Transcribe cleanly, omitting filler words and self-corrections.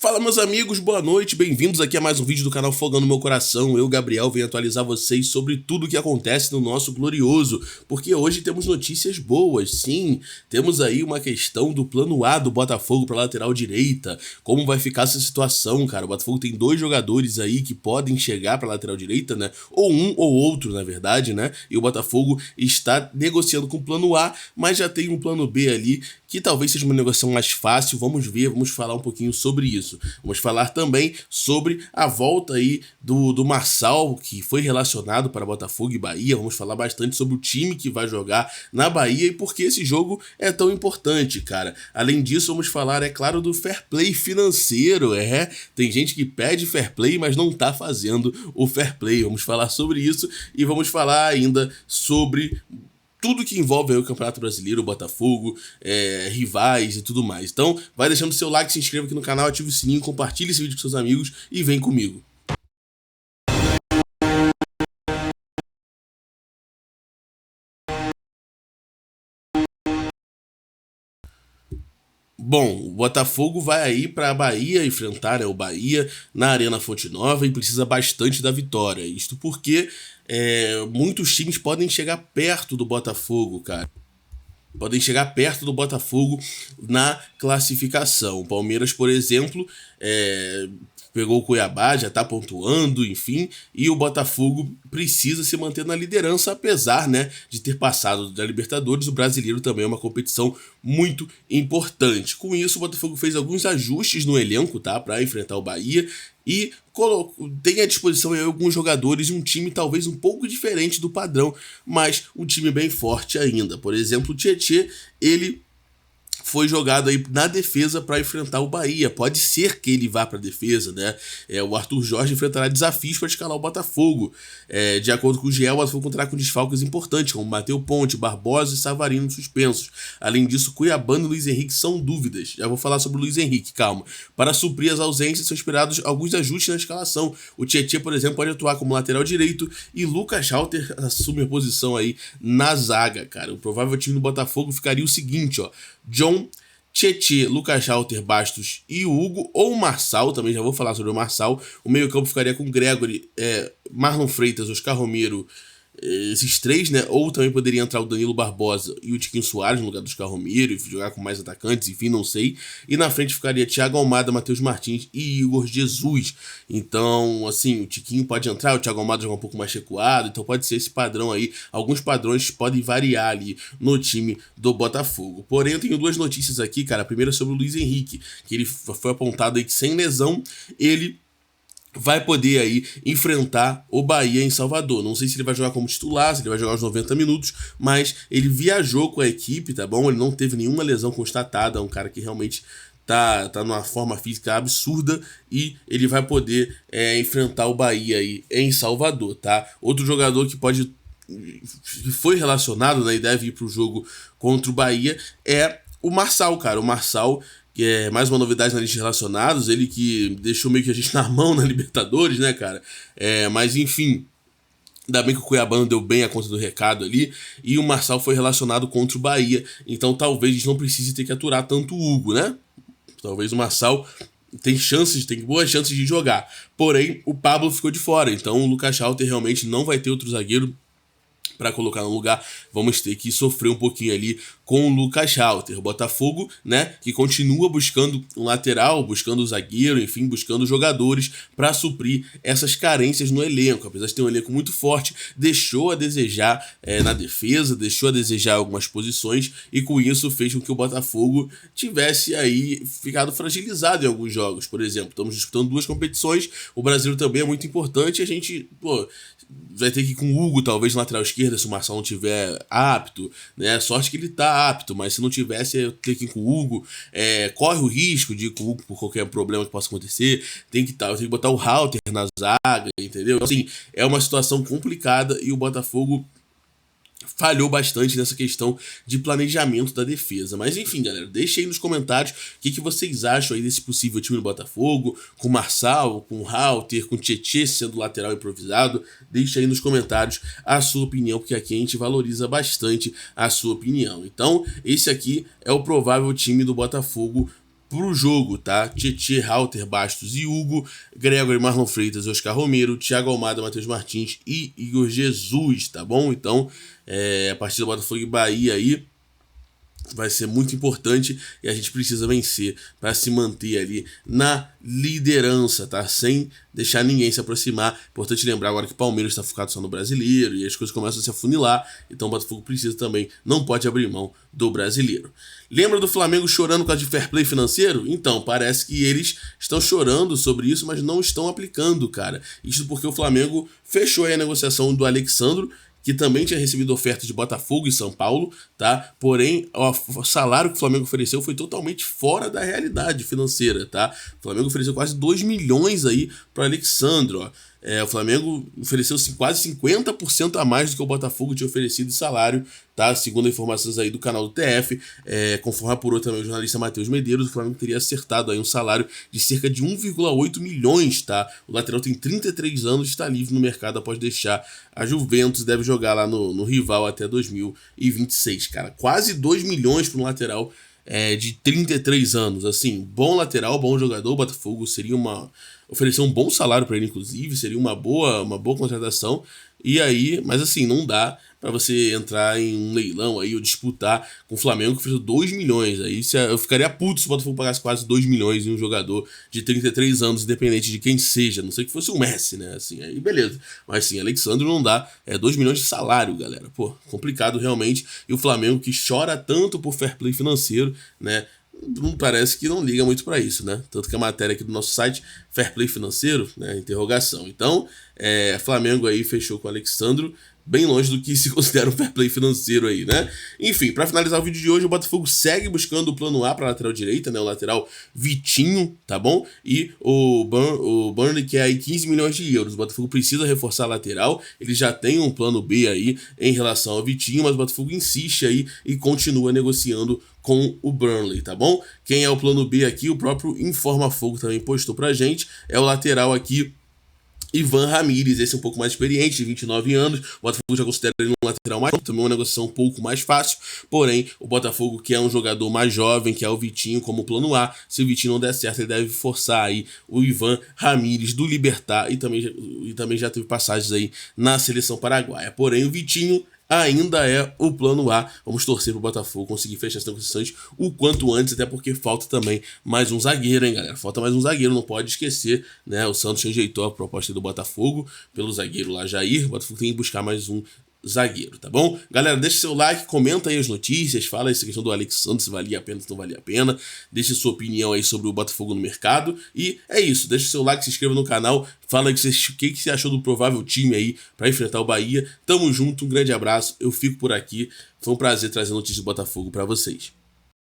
Fala, meus amigos, boa noite, bem-vindos aqui a mais um vídeo do canal Fogão no Meu Coração. Eu, Gabriel, venho atualizar vocês sobre tudo o que acontece no nosso glorioso, porque hoje temos notícias boas, sim. Temos aí uma questão do plano A do Botafogo para lateral direita, como vai ficar essa situação, cara. O Botafogo tem dois jogadores aí que podem chegar para lateral direita, né, ou um ou outro, na verdade, né, e o Botafogo está negociando com o plano A, mas já tem um plano B ali, que talvez seja uma negociação mais fácil. Vamos ver, vamos falar um pouquinho sobre isso. Vamos falar também sobre a volta aí do Marçal, que foi relacionado para Botafogo e Bahia. Vamos falar bastante sobre o time que vai jogar na Bahia e por que esse jogo é tão importante, cara. Além disso, vamos falar, é claro, do fair play financeiro. Tem gente que pede fair play, mas não tá fazendo o fair play. Vamos falar sobre isso e vamos falar ainda sobre tudo que envolve aí o Campeonato Brasileiro, o Botafogo, rivais e tudo mais. Então, vai deixando seu like, se inscreva aqui no canal, ative o sininho, compartilhe esse vídeo com seus amigos e vem comigo. Bom, o Botafogo vai aí para a Bahia enfrentar o Bahia na Arena Fonte Nova e precisa bastante da vitória. Isto porque muitos times podem chegar perto do Botafogo, cara. Podem chegar perto do Botafogo na classificação. O Palmeiras, por exemplo, pegou o Cuiabá, já está pontuando, enfim, e o Botafogo precisa se manter na liderança, apesar, né, de ter passado da Libertadores. O Brasileiro também é uma competição muito importante. Com isso, o Botafogo fez alguns ajustes no elenco, tá, para enfrentar o Bahia, e tem à disposição aí alguns jogadores e um time talvez um pouco diferente do padrão, mas um time bem forte ainda. Por exemplo, o Tietê, ele foi jogado aí na defesa para enfrentar o Bahia. Pode ser que ele vá para a defesa, né? O Arthur Jorge enfrentará desafios para escalar o Botafogo. De acordo com o GE, o Botafogo contará com desfalques importantes, como Matheus Ponte, Barbosa e Savarino suspensos. Além disso, Cuiabano e Luiz Henrique são dúvidas. Já vou falar sobre o Luiz Henrique, calma. Para suprir as ausências, são esperados alguns ajustes na escalação. O Tietê, por exemplo, pode atuar como lateral direito e Lucas Halter assume a posição aí na zaga, cara. O provável time do Botafogo ficaria o seguinte, ó: John, Tietê, Lucas Halter, Bastos e Hugo, ou o Marçal, também já vou falar sobre o Marçal. O meio-campo ficaria com Gregory, Marlon Freitas, Oscar Romero, esses três, né? Ou também poderia entrar o Danilo Barbosa e o Tiquinho Soares no lugar do Oscar Romero e jogar com mais atacantes, enfim, não sei. E na frente ficaria Thiago Almada, Matheus Martins e Igor Jesus. Então, assim, o Tiquinho pode entrar, o Thiago Almada joga um pouco mais recuado, então pode ser esse padrão aí. Alguns padrões podem variar ali no time do Botafogo. Porém, eu tenho duas notícias aqui, cara. A primeira é sobre o Luiz Henrique, que ele foi apontado aí que sem lesão, ele vai poder aí enfrentar o Bahia em Salvador. Não sei se ele vai jogar como titular, se ele vai jogar os 90 minutos, mas ele viajou com a equipe, tá bom? Ele não teve nenhuma lesão constatada, é um cara que realmente tá numa forma física absurda e ele vai poder enfrentar o Bahia aí em Salvador, tá? Outro jogador que foi relacionado, né, e deve ir pro jogo contra o Bahia é o Marçal, cara. O Marçal, que é mais uma novidade na lista de relacionados, ele que deixou meio que a gente na mão na Libertadores, né, cara? Mas enfim, ainda bem que o Cuiabano deu bem a conta do recado ali, e o Marçal foi relacionado contra o Bahia, então talvez a gente não precise ter que aturar tanto o Hugo, né? Talvez o Marçal tem boas chances de jogar, porém o Pablo ficou de fora, então o Lucas Halter realmente não vai ter outro zagueiro para colocar no lugar. Vamos ter que sofrer um pouquinho ali com o Lucas Halter. O Botafogo, né, que continua buscando um lateral, buscando um zagueiro, enfim, buscando jogadores para suprir essas carências no elenco. Apesar de ter um elenco muito forte, deixou a desejar na defesa, deixou a desejar algumas posições e com isso fez com que o Botafogo tivesse aí ficado fragilizado em alguns jogos. Por exemplo, estamos disputando duas competições, o Brasileiro também é muito importante, a gente, vai ter que ir com o Hugo, talvez, na lateral esquerda, se o Marçal não tiver apto, né? Sorte que ele tá apto, mas se não tivesse, eu ter que ir com o Hugo. Corre o risco de ir com o Hugo por qualquer problema que possa acontecer. Tem que botar o Halter na zaga, entendeu? Assim, é uma situação complicada e o Botafogo falhou bastante nessa questão de planejamento da defesa. Mas enfim, galera, deixa aí nos comentários o que vocês acham aí desse possível time do Botafogo, com o Marçal, com o Halter, com o Tietê sendo lateral improvisado. Deixa aí nos comentários a sua opinião, porque aqui a gente valoriza bastante a sua opinião. Então, esse aqui é o provável time do Botafogo pro jogo, tá? Tietê, Halter, Bastos e Hugo, Gregory, Marlon Freitas, Oscar Romero, Thiago Almada, Matheus Martins e Igor Jesus, tá bom? Então, a partida do Botafogo e Bahia aí vai ser muito importante e a gente precisa vencer para se manter ali na liderança, tá? Sem deixar ninguém se aproximar. Importante lembrar agora que o Palmeiras está focado só no brasileiro e as coisas começam a se afunilar, então o Botafogo precisa também, não pode abrir mão do brasileiro. Lembra do Flamengo chorando por causa de fair play financeiro? Então, parece que eles estão chorando sobre isso, mas não estão aplicando, cara. Isso porque o Flamengo fechou aí a negociação do Alexandro, que também tinha recebido oferta de Botafogo e São Paulo, tá? Porém, o salário que o Flamengo ofereceu foi totalmente fora da realidade financeira, tá? O Flamengo ofereceu quase 2 milhões aí para Alexandre, ó. O Flamengo ofereceu quase 50% a mais do que o Botafogo tinha oferecido de salário, tá? Segundo informações aí do canal do TF, conforme apurou também o jornalista Matheus Medeiros, o Flamengo teria acertado aí um salário de cerca de 1,8 milhões, tá? O lateral tem 33 anos e está livre no mercado após deixar a Juventus, deve jogar lá no rival até 2026, cara. Quase 2 milhões para um lateral de 33 anos, assim, bom lateral, bom jogador. O Botafogo oferecer um bom salário para ele, inclusive, seria uma boa contratação. E aí, mas assim, não dá para você entrar em um leilão aí ou disputar com o Flamengo que ofereceu 2 milhões. Aí eu ficaria puto se o Botafogo pagasse quase 2 milhões em um jogador de 33 anos, independente de quem seja. Não sei que fosse o Messi, né? Assim, aí beleza. Mas sim, Alexandre não dá. 2 milhões de salário, galera. Pô, complicado realmente. E o Flamengo que chora tanto por fair play financeiro, né? Parece que não liga muito para isso, né? Tanto que a matéria aqui do nosso site, fair play financeiro, né? Interrogação. Então, Flamengo aí fechou com o Alexandro, bem longe do que se considera um fair play financeiro aí, né? Enfim, para finalizar o vídeo de hoje, o Botafogo segue buscando o plano A para lateral direita, né? O lateral Vitinho, tá bom? E o Burnley quer aí 15 milhões de euros. O Botafogo precisa reforçar a lateral, ele já tem um plano B aí em relação ao Vitinho, mas o Botafogo insiste aí e continua negociando com o Burnley, tá bom? Quem é o plano B aqui, o próprio Informa Fogo também postou pra gente, é o lateral aqui, Ivan Ramírez, esse é um pouco mais experiente, de 29 anos, o Botafogo já considera ele um lateral mais, também uma negociação um pouco mais fácil, porém, o Botafogo quer um jogador mais jovem, que é o Vitinho, como plano A. Se o Vitinho não der certo, ele deve forçar aí o Ivan Ramírez do Libertad e também já teve passagens aí na seleção paraguaia. Porém, o Vitinho ainda é o plano A. Vamos torcer para o Botafogo conseguir fechar as negociações o quanto antes, até porque falta também mais um zagueiro, hein, galera? Falta mais um zagueiro, não pode esquecer, né? O Santos rejeitou a proposta do Botafogo pelo zagueiro lá, Jair. O Botafogo tem que buscar mais um zagueiro, tá bom? Galera, deixa seu like, comenta aí as notícias, fala essa questão do Alexandre, se valia a pena, se não valia a pena, deixa sua opinião aí sobre o Botafogo no mercado, e é isso, deixa seu like, se inscreva no canal, fala aí o que você achou do provável time aí para enfrentar o Bahia. Tamo junto, um grande abraço, eu fico por aqui, foi um prazer trazer notícias do Botafogo para vocês.